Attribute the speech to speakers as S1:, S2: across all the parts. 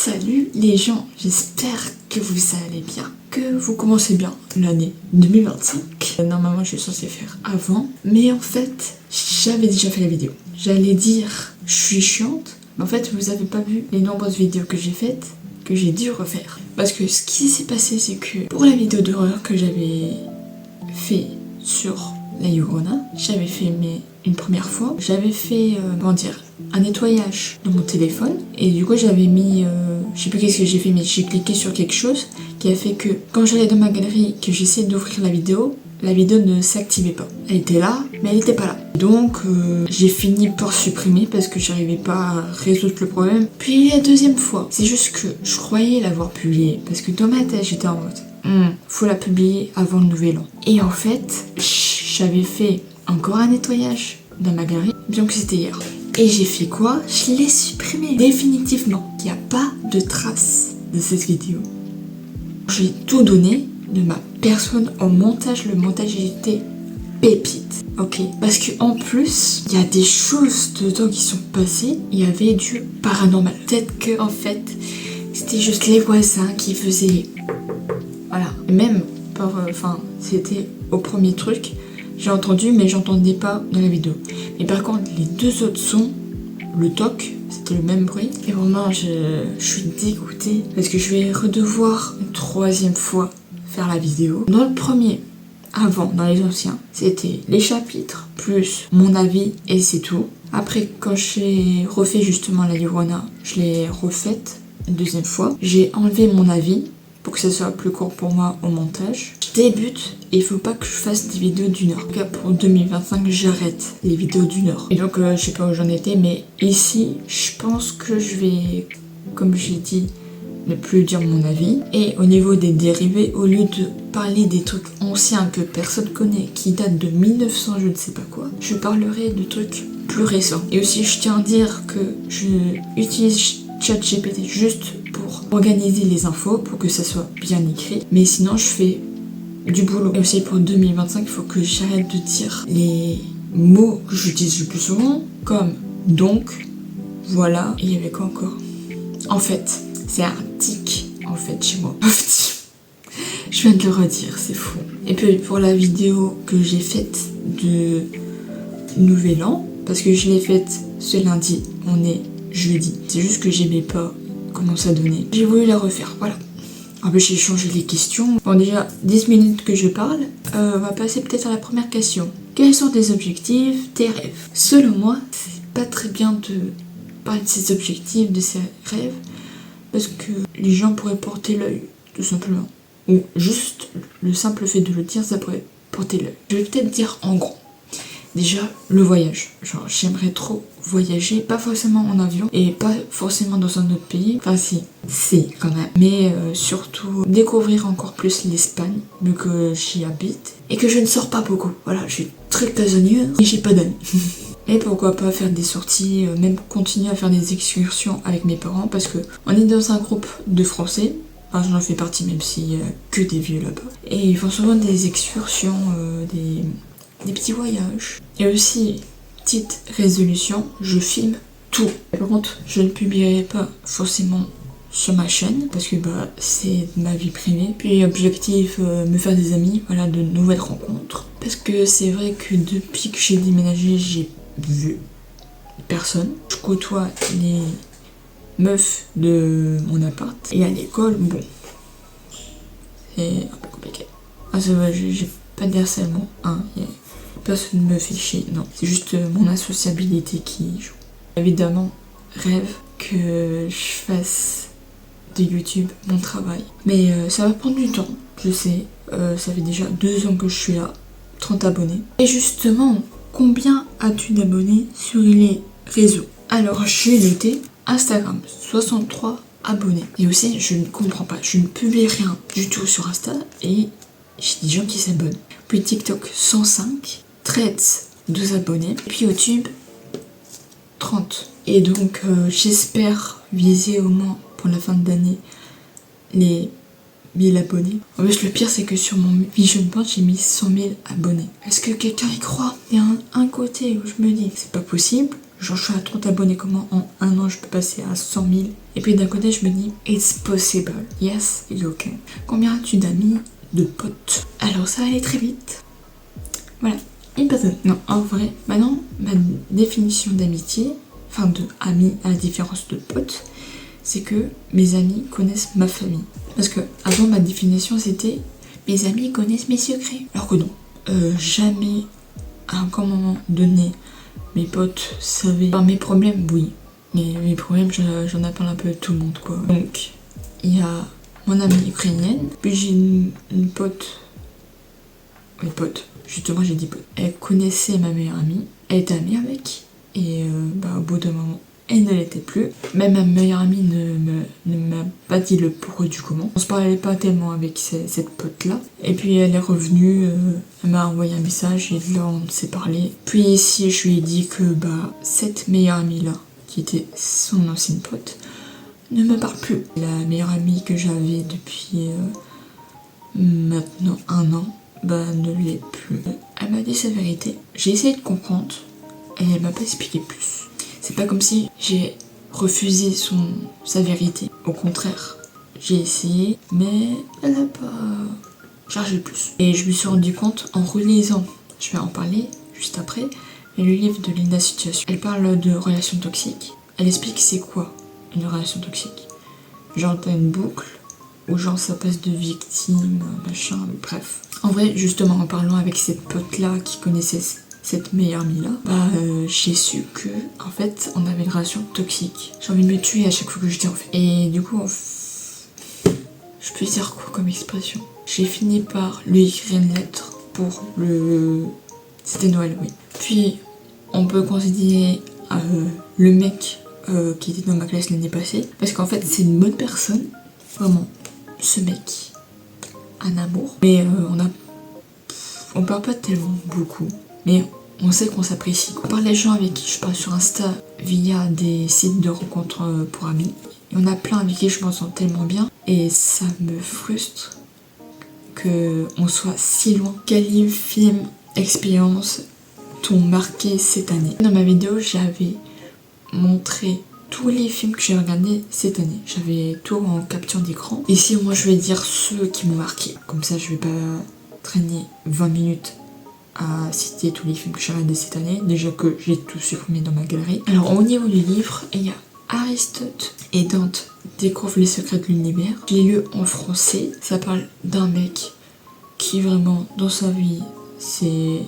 S1: Salut les gens, j'espère que vous allez bien, que vous commencez bien l'année 2025. Normalement je suis censée faire avant, mais en fait j'avais déjà fait la vidéo. J'allais dire je suis chiante, mais en fait vous avez pas vu les nombreuses vidéos que j'ai faites, que j'ai dû refaire. Parce que ce qui s'est passé c'est que pour la vidéo d'horreur que j'avais fait sur la Llorona, j'avais fait une première fois, j'avais fait un nettoyage de mon téléphone et du coup j'avais mis, je sais plus qu'est-ce que j'ai fait, mais j'ai cliqué sur quelque chose qui a fait que quand j'allais dans ma galerie, que j'essayais d'ouvrir la vidéo ne s'activait pas. Elle était là, mais elle était pas là. Donc j'ai fini par supprimer parce que j'arrivais pas à résoudre le problème. Puis la deuxième fois, c'est juste que je croyais l'avoir publié parce que dans ma tête j'étais en mode faut la publier avant le nouvel an. Et en fait, j'avais fait encore un nettoyage dans ma galerie, bien que c'était hier. Et j'ai fait quoi? Je l'ai supprimé définitivement. Il n'y a pas de trace de cette vidéo. J'ai tout donné de ma personne au montage. Le montage était pépite, ok? Parce que en plus, il y a des choses dedans qui sont passées. Il y avait du paranormal. Peut-être que en fait, c'était juste les voisins qui faisaient... Voilà. Et même, c'était au premier truc. J'ai entendu, mais j'entendais pas dans la vidéo. Mais par contre, les deux autres sons, le toc, c'était le même bruit. Et vraiment, je suis dégoûtée parce que je vais redevoir une troisième fois faire la vidéo. Dans le premier, avant, dans les anciens, c'était les chapitres plus mon avis et c'est tout. Après, quand j'ai refait justement la Llorona, je l'ai refaite une deuxième fois. J'ai enlevé mon avis pour que ça soit plus court pour moi au montage. Je débute et il faut pas que je fasse des vidéos d'1 heure. En tout cas pour 2025 j'arrête les vidéos d'1 heure. Et donc je sais pas où j'en étais, mais ici je pense que je vais, comme j'ai dit, ne plus dire mon avis. Et au niveau des dérivés, au lieu de parler des trucs anciens que personne connaît, qui datent de 1900 je ne sais pas quoi, je parlerai de trucs plus récents. Et aussi je tiens à dire que je utilise ChatGPT juste pour organiser les infos, pour que ça soit bien écrit. Mais sinon, je fais du boulot. Et aussi pour 2025, il faut que j'arrête de dire les mots que j'utilise le plus souvent, comme donc, voilà. Et il y avait quoi encore? En fait, c'est un tic, en fait, chez moi. Je viens de le redire, c'est fou. Et puis pour la vidéo que j'ai faite de Nouvel An, parce que je l'ai faite ce lundi, on est jeudi. C'est juste que j'aimais pas comment ça donnait. J'ai voulu la refaire, voilà. En plus j'ai changé les questions. Bon déjà, 10 minutes que je parle, on va passer peut-être à la première question. Quels sont tes objectifs, tes rêves? Selon moi, c'est pas très bien de parler de ses objectifs, de ses rêves, parce que les gens pourraient porter l'œil, tout simplement. Ou juste le simple fait de le dire, ça pourrait porter l'œil. Je vais peut-être dire en gros. Déjà, le voyage. Genre, j'aimerais trop voyager, pas forcément en avion et pas forcément dans un autre pays. Enfin, si, quand même. Mais surtout, découvrir encore plus l'Espagne, vu que j'y habite et que je ne sors pas beaucoup. Voilà, je suis très casanière et j'ai pas d'amis. Et pourquoi pas faire des sorties, même continuer à faire des excursions avec mes parents, parce que on est dans un groupe de Français. Enfin, j'en fais partie, même s'il y a que des vieux là-bas. Et ils font souvent des excursions, des petits voyages. Et aussi, petite résolution, je filme tout. Par contre, je ne publierai pas forcément sur ma chaîne, parce que c'est ma vie privée. Puis objectif, me faire des amis, voilà, de nouvelles rencontres. Parce que c'est vrai que depuis que j'ai déménagé, j'ai vu personne. Je côtoie les meufs de mon appart. Et à l'école, bon, c'est un peu compliqué. Ah ça va, j'ai pas de harcèlement, hein, personne ne me fait chier, non. C'est juste mon associabilité qui joue. Évidemment, rêve que je fasse de YouTube mon travail. Mais ça va prendre du temps, je sais. Ça fait déjà 2 ans que je suis là, 30 abonnés. Et justement, combien as-tu d'abonnés sur les réseaux? Alors, j'ai noté Instagram, 63 abonnés. Et aussi, je ne comprends pas, je ne publie rien du tout sur Insta et j'ai des gens qui s'abonnent. Puis TikTok, 105. Threads, 12 abonnés. Et puis YouTube, 30. Et donc, j'espère viser au moins pour la fin de l'année les 1000 abonnés. En plus, le pire, c'est que sur mon vision board, j'ai mis 100 000 abonnés. Est-ce que quelqu'un y croit? Il y a un côté où je me dis, c'est pas possible, Genre je suis à 30 abonnés, comment en un an je peux passer à 100 000? Et puis d'un côté je me dis, it's possible, yes, you can. Combien as-tu d'amis, de potes? Alors ça allait très vite. Voilà, une personne. Non, en vrai, maintenant ma définition d'amitié, enfin de amis à la différence de potes, c'est que mes amis connaissent ma famille. Parce que avant ma définition c'était mes amis connaissent mes secrets. Alors que non, jamais à un moment donné mes potes savaient. Enfin, mes problèmes, oui. Mais mes problèmes, j'en appelle un peu à tout le monde, quoi. Donc, il y a mon amie ukrainienne. Puis j'ai une pote. Une pote. Justement, j'ai dit pote. Elle connaissait ma meilleure amie. Elle était amie avec. Et au bout d'un moment, elle ne l'était plus. Même ma meilleure amie ne m'a pas dit le pourquoi du comment. On se parlait pas tellement avec cette pote-là. Et puis elle est revenue, elle m'a envoyé un message et là on s'est parlé. Puis ici je lui ai dit que cette meilleure amie-là, qui était son ancienne pote, ne me parle plus. La meilleure amie que j'avais depuis maintenant 1 an, ne l'est plus. Elle m'a dit sa vérité. J'ai essayé de comprendre et elle m'a pas expliqué plus. C'est pas comme si j'ai refusé sa vérité. Au contraire, j'ai essayé, mais elle n'a pas chargé plus. Et je me suis rendu compte en relisant, je vais en parler juste après, le livre de Lina Situation. Elle parle de relations toxiques. Elle explique c'est quoi une relation toxique. Genre t'as une boucle, où genre ça passe de victime, machin, bref. En vrai, justement en parlant avec cette pote-là qui connaissait cette meilleure amie là, j'ai su que en fait on avait une relation toxique. J'ai envie de me tuer à chaque fois que je dis en fait. Et du coup, je peux dire quoi comme expression? J'ai fini par lui écrire une lettre pour c'était Noël, oui. Puis on peut considérer le mec qui était dans ma classe l'année passée, parce qu'en fait c'est une bonne personne, vraiment. Ce mec, un amour. Mais on parle pas tellement beaucoup. Mais on sait qu'on s'apprécie. Par les gens avec qui je parle sur Insta via des sites de rencontres pour amis. Il y en a plein avec qui je m'entends tellement bien. Et ça me frustre qu'on soit si loin. Quel livre, film, expérience t'ont marqué cette année? Dans ma vidéo, j'avais montré tous les films que j'ai regardés cette année. J'avais tout en capture d'écran. Ici, moi, je vais dire ceux qui m'ont marqué. Comme ça, je vais pas traîner 20 minutes à citer tous les films que j'ai regardés cette année, déjà que j'ai tout supprimé dans ma galerie. Alors au niveau du livre, il y a Aristote et Dante découvrent les secrets de l'univers. Je l'ai lu en français. Ça parle d'un mec qui vraiment dans sa vie, il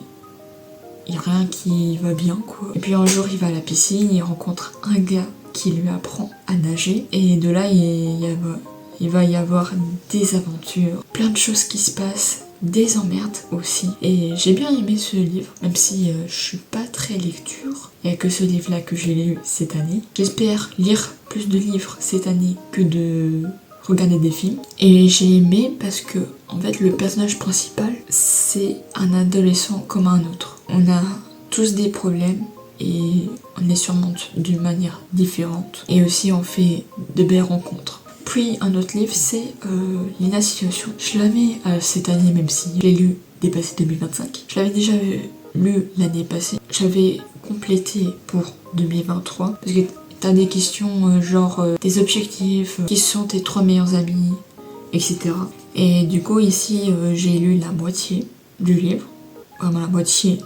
S1: n'y a rien qui va bien quoi. Et puis un jour il va à la piscine, il rencontre un gars qui lui apprend à nager et de là il va y avoir des aventures, plein de choses qui se passent, des emmerdes aussi. Et j'ai bien aimé ce livre, même si je suis pas très lecture. Il n'y a que ce livre là que j'ai lu cette année. J'espère lire plus de livres cette année que de regarder des films. Et j'ai aimé parce que en fait le personnage principal c'est un adolescent comme un autre. On a tous des problèmes et on les surmonte d'une manière différente. Et aussi on fait de belles rencontres. Puis un autre livre, c'est Lina Situation. Je l'avais cette année, même si je l'ai lu dépassé 2025. Je l'avais déjà lu l'année passée. J'avais complété pour 2023. Parce que t'as des questions genre tes objectifs, qui sont tes 3 meilleurs amis, etc. Et du coup, ici, j'ai lu la moitié du livre. Vraiment la moitié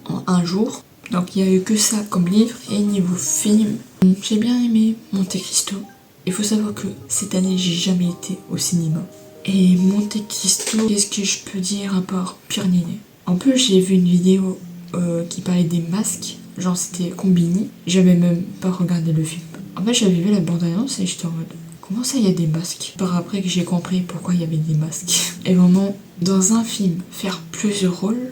S1: en un jour. Donc il n'y a eu que ça comme livre. Et niveau film, j'ai bien aimé Monte Cristo. Il faut savoir que cette année, j'ai jamais été au cinéma. Et Monte Cristo, qu'est-ce que je peux dire à part Pierre Ninet? En plus, j'ai vu une vidéo qui parlait des masques. Genre, c'était Combini. J'avais même pas regardé le film. En fait, j'avais vu la bande-annonce et j'étais en mode... Comment ça, il y a des masques? Par après que j'ai compris pourquoi il y avait des masques. Et vraiment, dans un film, faire plusieurs rôles,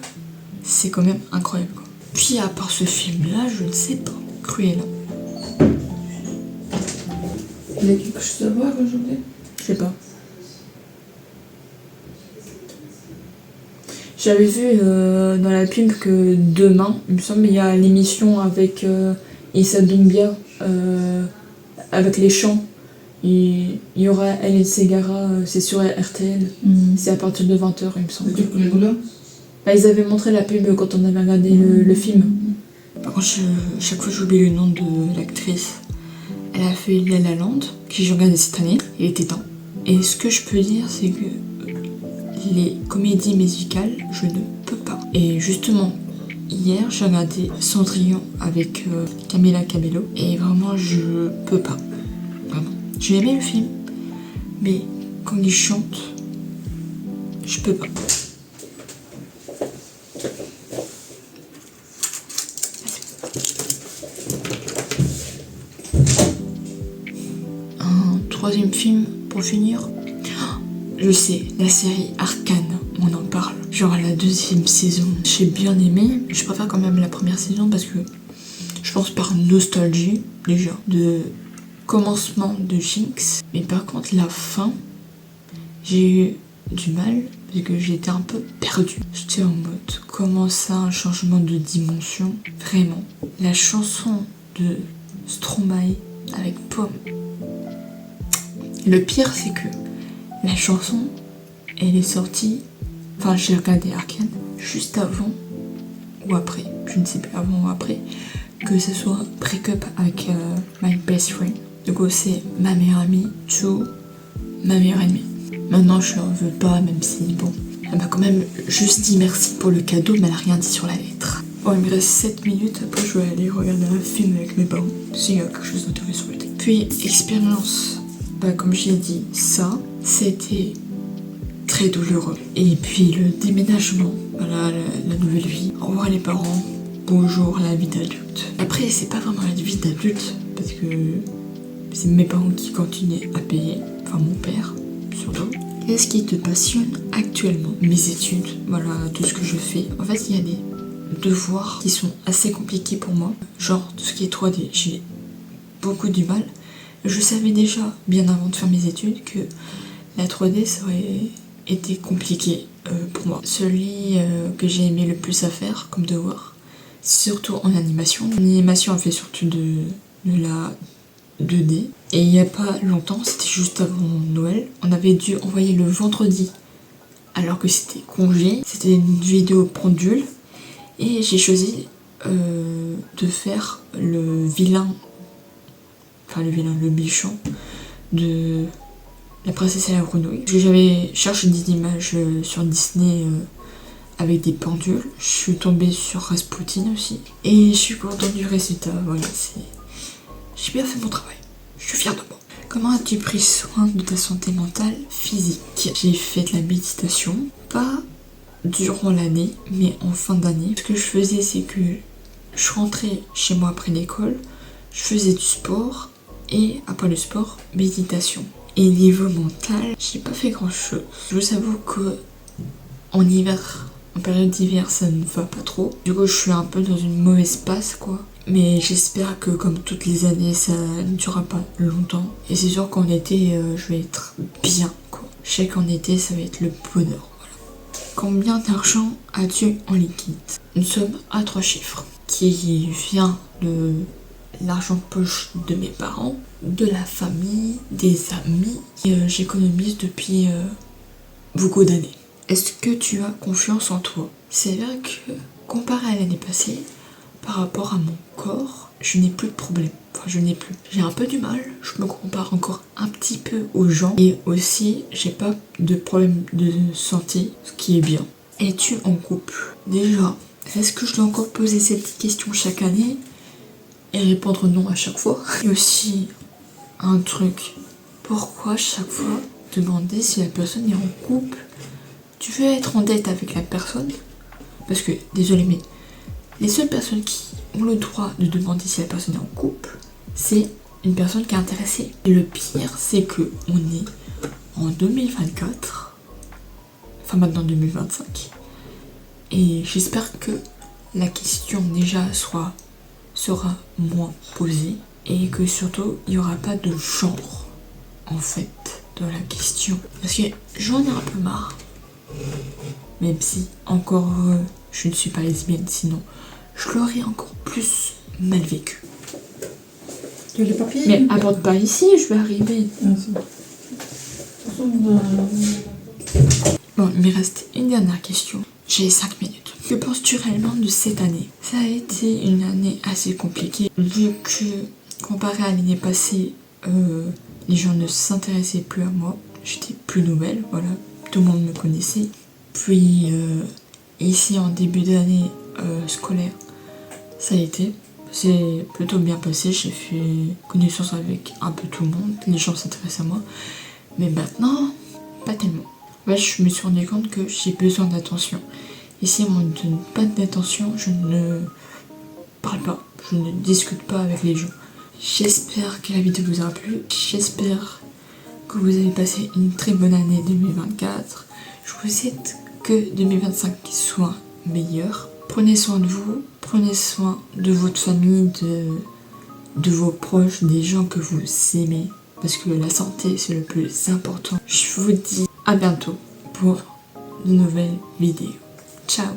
S1: c'est quand même incroyable, quoi. Puis, à part ce film-là, je ne sais pas. Cruella. Il y a quelque chose à voir aujourd'hui? Je sais pas. J'avais vu dans la pub que demain, il me semble, il y a l'émission avec Issa Doumbia, avec les chants. Il y aura Hélène Ségara, c'est sur RTL. C'est à partir de 20h, il me semble.
S2: Tu connais là?
S1: Ils avaient montré la pub quand on avait regardé le film. Par contre, chaque fois j'oublie le nom de l'actrice. Elle a fait La La Land, que j'ai regardé cette année. Il était temps. Et ce que je peux dire, c'est que les comédies musicales, je ne peux pas. Et justement, hier, j'ai regardé Cendrillon avec Camila Cabello. Et vraiment, je peux pas. Vraiment. J'ai aimé le film, mais quand il chante, je peux pas. Un troisième film pour finir. Je sais, la série Arcane, on en parle. Genre la deuxième saison, j'ai bien aimé. Je préfère quand même la première saison parce que je pense par nostalgie déjà de commencement de Jinx. Mais par contre la fin, j'ai eu du mal parce que j'étais un peu perdue. J'étais en mode comment ça un changement de dimension. Vraiment. La chanson de Stromae avec Pomme. Le pire c'est que la chanson, elle est sortie, enfin j'ai regardé Arcane juste avant ou après, je ne sais plus avant ou après, que ce soit Break Up avec My Best Friend. Du coup c'est ma meilleure amie to ma meilleure ennemie. Maintenant je n'en veux pas, même si bon, elle m'a quand même juste dit merci pour le cadeau, mais elle n'a rien dit sur la lettre. Bon, il me reste 7 minutes, après je vais aller regarder un film avec mes parents, s'il y a quelque chose d'intéressant. Puis expérience, bah, comme j'ai dit, ça, c'était très douloureux. Et puis le déménagement, voilà, la nouvelle vie. Au revoir les parents, bonjour la vie d'adulte. Après, c'est pas vraiment la vie d'adulte, parce que c'est mes parents qui continuent à payer, enfin mon père, surtout. Qu'est-ce qui te passionne actuellement? Mes études, voilà, tout ce que je fais. En fait, il y a des devoirs qui sont assez compliqués pour moi. Genre, tout ce qui est 3D, j'ai beaucoup du mal. Je savais déjà, bien avant de faire mes études, que la 3D, ça aurait été compliqué pour moi. Celui que j'ai aimé le plus à faire comme devoir, surtout en animation. L'animation a fait surtout de la 2D. Et il n'y a pas longtemps, c'était juste avant Noël, on avait dû envoyer le vendredi, alors que c'était congé. C'était une vidéo pendule. Et j'ai choisi de faire le vilain, le méchant de La princesse et la grenouille. Parce que j'avais cherché des images sur Disney avec des pendules. Je suis tombée sur Rasputin aussi. Et je suis contente du résultat. Voilà, j'ai bien fait mon travail. Je suis fière de moi. Comment as-tu pris soin de ta santé mentale, physique? J'ai fait de la méditation. Pas durant l'année, mais en fin d'année. Ce que je faisais, c'est que je rentrais chez moi après l'école. Je faisais du sport. Et après le sport, méditation. Et niveau mental, j'ai pas fait grand chose. Je vous avoue que en hiver, en période d'hiver, ça ne va pas trop. Du coup, je suis un peu dans une mauvaise passe, quoi. Mais j'espère que comme toutes les années, ça ne durera pas longtemps. Et c'est sûr qu'en été, je vais être bien, quoi. Je sais qu'en été, ça va être le bonheur. Voilà. Combien d'argent as-tu en liquide? Une somme à 3 chiffres qui vient de l'argent de poche de mes parents, de la famille, des amis, et j'économise depuis beaucoup d'années. Est-ce que tu as confiance en toi? C'est vrai que comparé à l'année passée, par rapport à mon corps, je n'ai plus de problème. Enfin, j'ai un peu du mal, je me compare encore un petit peu aux gens, et aussi j'ai pas de problème de santé, ce qui est bien. Es-tu en couple? Déjà, est-ce que je dois encore poser cette question chaque année et répondre non à chaque fois? Et aussi un truc, pourquoi chaque fois demander si la personne est en couple? Tu veux être en date avec la personne? Parce que, désolé, mais les seules personnes qui ont le droit de demander si la personne est en couple, c'est une personne qui est intéressée. Et le pire, c'est que on est en 2024, enfin maintenant 2025, et j'espère que la question déjà sera moins posée et que surtout il n'y aura pas de genre en fait dans la question, parce que j'en ai un peu marre, même si encore je ne suis pas lesbienne, sinon je l'aurais encore plus mal vécu.
S2: Tu as les papiers?
S1: Mais aborde pas ici, je vais arriver. Bon, il me reste une dernière question. J'ai 5 minutes. Que penses-tu réellement de cette année? Ça a été une année assez compliquée, vu que, comparé à l'année passée, les gens ne s'intéressaient plus à moi. J'étais plus nouvelle, voilà, tout le monde me connaissait. Puis, ici, en début d'année scolaire, ça a été. C'est plutôt bien passé, j'ai fait connaissance avec un peu tout le monde, les gens s'intéressent à moi. Mais maintenant, pas tellement. Ouais, je me suis rendu compte que j'ai besoin d'attention. Et si on me donne pas d'attention, je ne parle pas, je ne discute pas avec les gens. J'espère que la vidéo vous aura plu, j'espère que vous avez passé une très bonne année 2024. Je vous souhaite que 2025 soit meilleur. Prenez soin de vous, prenez soin de votre famille, de vos proches, des gens que vous aimez. Parce que la santé, c'est le plus important. Je vous dis à bientôt pour de nouvelles vidéos. Ciao!